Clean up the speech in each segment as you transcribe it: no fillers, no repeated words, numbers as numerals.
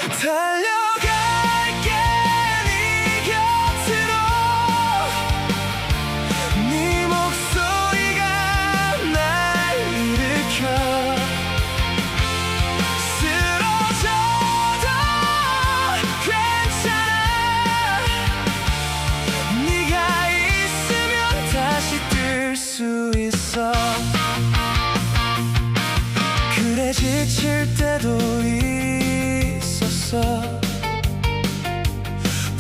달려갈게 네 곁으로 네 목소리가 날 일으켜 쓰러져도 괜찮아 네가 있으면 다시 뛸 수 있어 그래 지칠 때도 있었어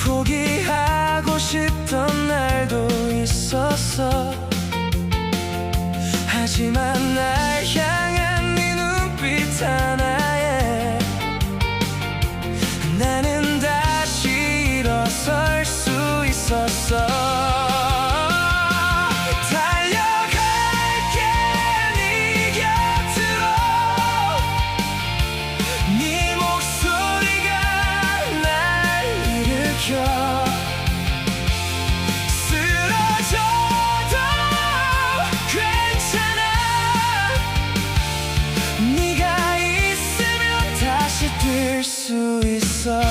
포기하고 싶던 날도 있었어 하지만 날 향한 네 눈빛 하나에 나는 다시 일어설 수 있었어 달려갈게 네 곁으로 네 목소리가 날 일으켜 쓰러져도 괜찮아 네가 있으면 다시 뛸 수 있어